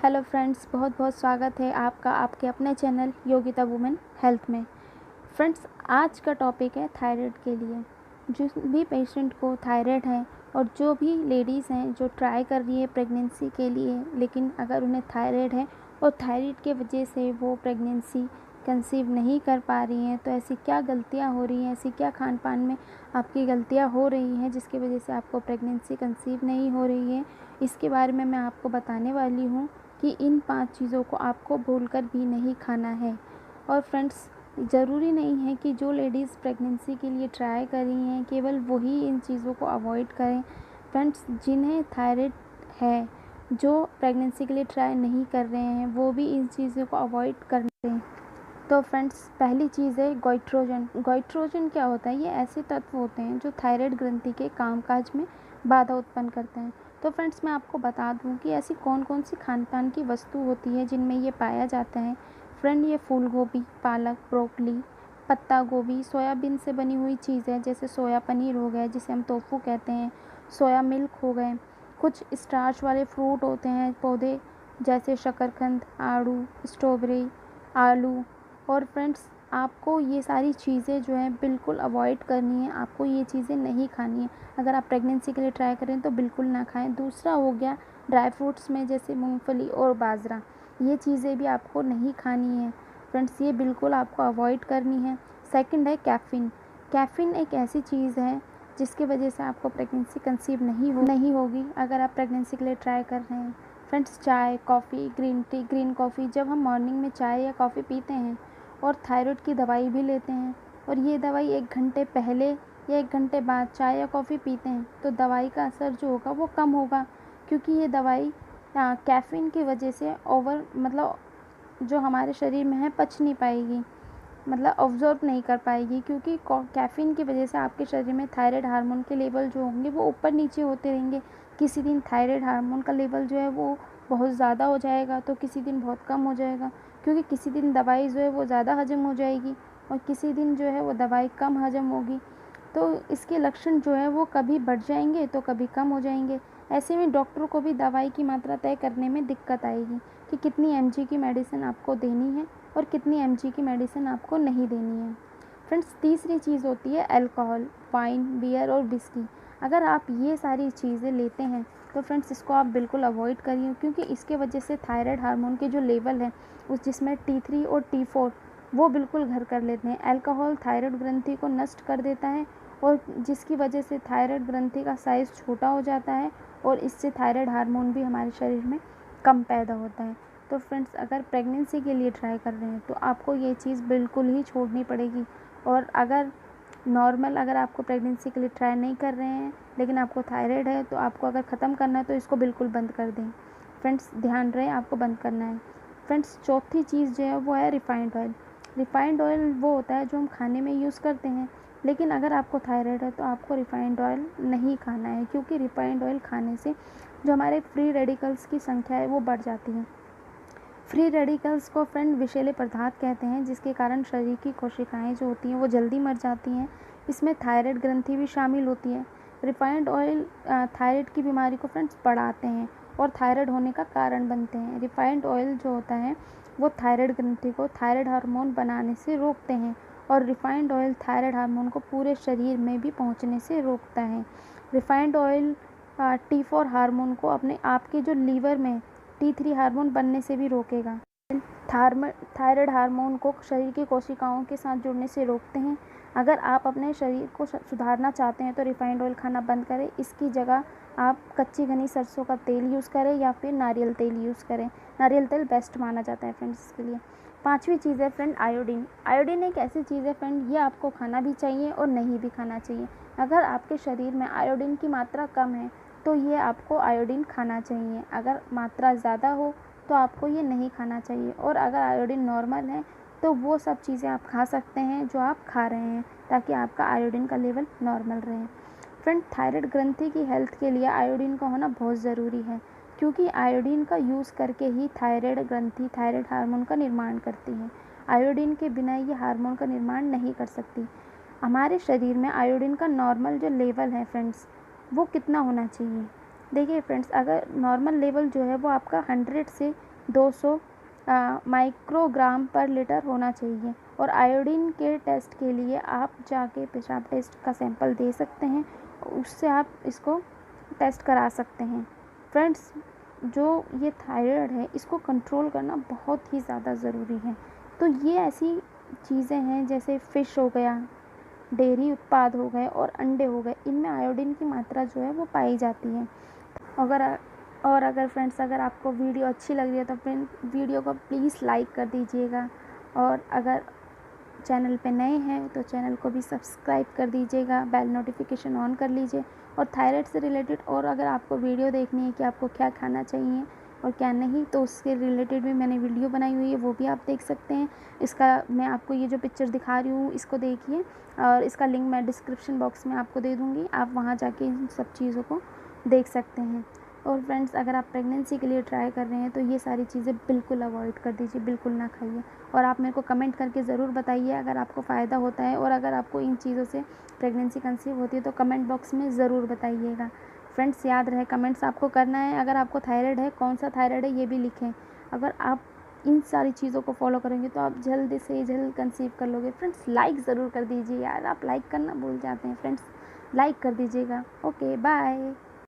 Hello friends, बहुत बहुत स्वागत है आपका आपके अपने चैनल योगिता वुमेन हेल्थ में। फ्रेंड्स, आज का टॉपिक है थायराइड के लिए। जो भी पेशेंट को थायराइड है और जो भी लेडीज़ हैं जो ट्राई कर रही है प्रेगनेंसी के लिए, लेकिन अगर उन्हें थायराइड है और थायराइड के वजह से वो प्रेगनेंसी कंसीव नहीं कर पा रही हैं, तो ऐसी क्या गलतियां हो रही हैं, ऐसी क्या खान पान में आपकी गलतियां हो रही हैं जिसकी वजह से आपको प्रेगनेंसी कंसीव नहीं हो रही है, इसके बारे में मैं आपको बताने वाली हूँ कि इन 5 चीज़ों को आपको भूलकर भी नहीं खाना है। और फ्रेंड्स, ज़रूरी नहीं है कि जो लेडीज़ प्रेगनेंसी के लिए ट्राई कर रही हैं केवल वही इन चीज़ों को अवॉइड करें। फ्रेंड्स, जिन्हें थायराइड है, जो प्रेगनेंसी के लिए ट्राई नहीं कर रहे हैं, वो भी इन चीज़ों को अवॉइड करें। तो फ्रेंड्स, पहली चीज़ है गोइट्रोजन। गोइट्रोजन क्या होता है? ये ऐसे तत्व होते हैं जो थायराइड ग्रंथि के कामकाज में बाधा उत्पन्न करते हैं। तो फ्रेंड्स, मैं आपको बता दूं कि ऐसी कौन कौन सी खान पान की वस्तु होती है जिनमें ये पाया जाता है। फ्रेंड, ये फूल गोभी, पालक, ब्रोकली, पत्ता गोभी, सोयाबीन से बनी हुई चीज़ें जैसे सोया पनीर हो गया जिसे हम टोफू कहते हैं, सोया मिल्क हो गए, कुछ स्टार्च वाले फ्रूट होते हैं पौधे जैसे शकरकंद, आड़ू, स्ट्रॉबेरी, आलू। और फ्रेंड्स, आपको ये सारी चीज़ें जो हैं बिल्कुल अवॉइड करनी है, आपको ये चीज़ें नहीं खानी है। अगर आप प्रेगनेंसी के लिए ट्राई करें तो बिल्कुल ना खाएं। दूसरा हो गया ड्राई फ्रूट्स में जैसे मूंगफली और बाजरा, ये चीज़ें भी आपको नहीं खानी है। फ्रेंड्स, ये बिल्कुल आपको अवॉइड करनी है। सेकंड है कैफ़ीन। कैफ़ीन एक ऐसी चीज़ है जिसकी वजह से आपको प्रेगनेंसी कंसीव नहीं होगी अगर आप प्रेगनेंसी के लिए ट्राई कर रहे हैं। फ्रेंड्स, चाय, coffee, green tea, green coffee, जब हम मॉर्निंग में चाय या कॉफ़ी पीते हैं और थायराइड की दवाई भी लेते हैं और ये दवाई 1 घंटे पहले या 1 घंटे बाद चाय या कॉफ़ी पीते हैं तो दवाई का असर जो होगा वो कम होगा, क्योंकि ये दवाई कैफ़ीन की वजह से जो हमारे शरीर में है पच नहीं पाएगी, ऑब्ज़र्व नहीं कर पाएगी, क्योंकि कैफ़ीन की वजह से आपके शरीर में थायराइड हार्मोन के लेवल जो होंगे वो ऊपर नीचे होते रहेंगे। किसी दिन थायराइड हार्मोन का लेवल जो है वो बहुत ज़्यादा हो जाएगा तो किसी दिन बहुत कम हो जाएगा, क्योंकि किसी दिन दवाई जो है वो ज़्यादा हजम हो जाएगी और किसी दिन जो है वो दवाई कम हजम होगी। तो इसके लक्षण जो है वो कभी बढ़ जाएंगे तो कभी कम हो जाएंगे। ऐसे में डॉक्टर को भी दवाई की मात्रा तय करने में दिक्कत आएगी कि कितनी mg की मेडिसिन आपको देनी है और कितनी mg की मेडिसिन आपको नहीं देनी है। फ्रेंड्स, तीसरी चीज़ होती है अल्कोहल, वाइन, बियर और विस्की। अगर आप ये सारी चीज़ें लेते हैं तो फ्रेंड्स इसको आप बिल्कुल अवॉइड करिए, क्योंकि इसके वजह से थायराइड हार्मोन के जो लेवल है उस जिसमें T3 और T4 वो बिल्कुल घर कर लेते हैं। अल्कोहल थायराइड ग्रंथि को नष्ट कर देता है और जिसकी वजह से थायराइड ग्रंथि का साइज़ छोटा हो जाता है और इससे थायराइड हार्मोन भी हमारे शरीर में कम पैदा होता है। तो फ्रेंड्स, अगर प्रेगनेंसी के लिए ट्राई कर रहे हैं तो आपको ये चीज़ बिल्कुल ही छोड़नी पड़ेगी। और अगर आपको प्रेगनेंसी के लिए ट्राई नहीं कर रहे हैं लेकिन आपको थायराइड है तो आपको अगर ख़त्म करना है तो इसको बिल्कुल बंद कर दें। फ्रेंड्स, ध्यान रहे आपको बंद करना है। फ्रेंड्स, चौथी चीज़ जो है वो है रिफाइंड ऑयल। रिफाइंड ऑयल वो होता है जो हम खाने में यूज़ करते हैं, लेकिन अगर आपको थायराइड है तो आपको रिफाइंड ऑयल नहीं खाना है, क्योंकि रिफाइंड ऑयल खाने से जो हमारे फ्री रेडिकल्स की संख्या है वो बढ़ जाती है। फ्री रेडिकल्स को फ्रेंड विषैले पदार्थ कहते हैं, जिसके कारण शरीर की कोशिकाएं जो होती हैं वो जल्दी मर जाती हैं। इसमें थायराइड ग्रंथि भी शामिल होती है। रिफाइंड ऑयल थायराइड की बीमारी को फ्रेंड्स बढ़ाते हैं और थायराइड होने का कारण बनते हैं। रिफाइंड ऑयल जो होता है वो थायराइड ग्रंथि को थायराइड हार्मोन बनाने से रोकते हैं और रिफाइंड ऑयल थायराइड हार्मोन को पूरे शरीर में भी पहुंचने से रोकता है। रिफाइंड ऑयल T4 हार्मोन को अपने आपके जो लीवर में T3 हार्मोन बनने से भी रोकेगा। थायराइड हार्मोन को शरीर की कोशिकाओं के साथ जुड़ने से रोकते हैं। अगर आप अपने शरीर को सुधारना चाहते हैं तो रिफाइंड ऑयल खाना बंद करें। इसकी जगह आप कच्ची घनी सरसों का तेल यूज़ करें या फिर नारियल तेल यूज़ करें। नारियल तेल बेस्ट माना जाता है फ्रेंड्स इसके लिए। पाँचवीं चीज़ है फ्रेंड आयोडीन। आयोडीन एक ऐसी चीज़ है फ्रेंड, ये आपको खाना भी चाहिए और नहीं भी खाना चाहिए। अगर आपके शरीर में आयोडीन की मात्रा कम है तो ये आपको आयोडीन खाना चाहिए। अगर मात्रा ज़्यादा हो तो आपको ये नहीं खाना चाहिए। और अगर आयोडीन नॉर्मल है तो वो सब चीज़ें आप खा सकते हैं जो आप खा रहे हैं, ताकि आपका आयोडीन का लेवल नॉर्मल रहे। फ्रेंड, थायराइड ग्रंथि की हेल्थ के लिए आयोडीन का होना बहुत ज़रूरी है, क्योंकि आयोडीन का यूज़ करके ही थायराइड ग्रंथि थायराइड हार्मोन का निर्माण करती है। आयोडीन के बिना ये हार्मोन का निर्माण नहीं कर सकती। हमारे शरीर में आयोडीन का नॉर्मल जो लेवल है फ्रेंड्स वो कितना होना चाहिए? देखिए फ्रेंड्स, अगर नॉर्मल लेवल जो है वो आपका 100 से 200 माइक्रोग्राम पर लीटर होना चाहिए। और आयोडीन के टेस्ट के लिए आप जाके पेशाब टेस्ट का सैंपल दे सकते हैं, उससे आप इसको टेस्ट करा सकते हैं। फ्रेंड्स, जो ये थायराइड है इसको कंट्रोल करना बहुत ही ज़्यादा ज़रूरी है। तो ये ऐसी चीज़ें हैं जैसे फ़िश हो गया, डेयरी उत्पाद हो गए और अंडे हो गए, इनमें आयोडीन की मात्रा जो है वो पाई जाती है। अगर फ्रेंड्स, अगर आपको वीडियो अच्छी लग रही है तो फ्रेंड वीडियो को प्लीज़ लाइक कर दीजिएगा, और अगर चैनल पे नए हैं तो चैनल को भी सब्सक्राइब कर दीजिएगा, बेल नोटिफिकेशन ऑन कर लीजिए। और थायराइड से रिलेटेड और अगर आपको वीडियो देखनी है कि आपको क्या खाना चाहिए और क्या नहीं, तो उसके रिलेटेड भी मैंने वीडियो बनाई हुई है, वो भी आप देख सकते हैं। इसका मैं आपको ये जो पिक्चर दिखा रही हूँ इसको देखिए, और इसका लिंक मैं डिस्क्रिप्शन बॉक्स में आपको दे दूँगी, आप वहाँ जाके इन सब चीज़ों को देख सकते हैं। और फ्रेंड्स, अगर आप प्रेगनेंसी के लिए ट्राई कर रहे हैं तो ये सारी चीज़ें बिल्कुल अवॉइड कर दीजिए, बिल्कुल ना खाइए। और आप मेरे को कमेंट करके ज़रूर बताइए अगर आपको फ़ायदा होता है, और अगर आपको इन चीज़ों से प्रेगनेंसी कंसीव होती है तो कमेंट बॉक्स में ज़रूर बताइएगा। फ्रेंड्स, याद रहे कमेंट्स आपको करना है। अगर आपको थायराइड है, कौन सा थायराइड है ये भी लिखें। अगर आप इन सारी चीज़ों को फॉलो करेंगे तो आप जल्द से जल्द कंसीव कर लोगे। फ्रेंड्स, लाइक ज़रूर कर दीजिए यार, आप लाइक करना भूल जाते हैं। फ्रेंड्स, लाइक कर दीजिएगा। Okay, bye.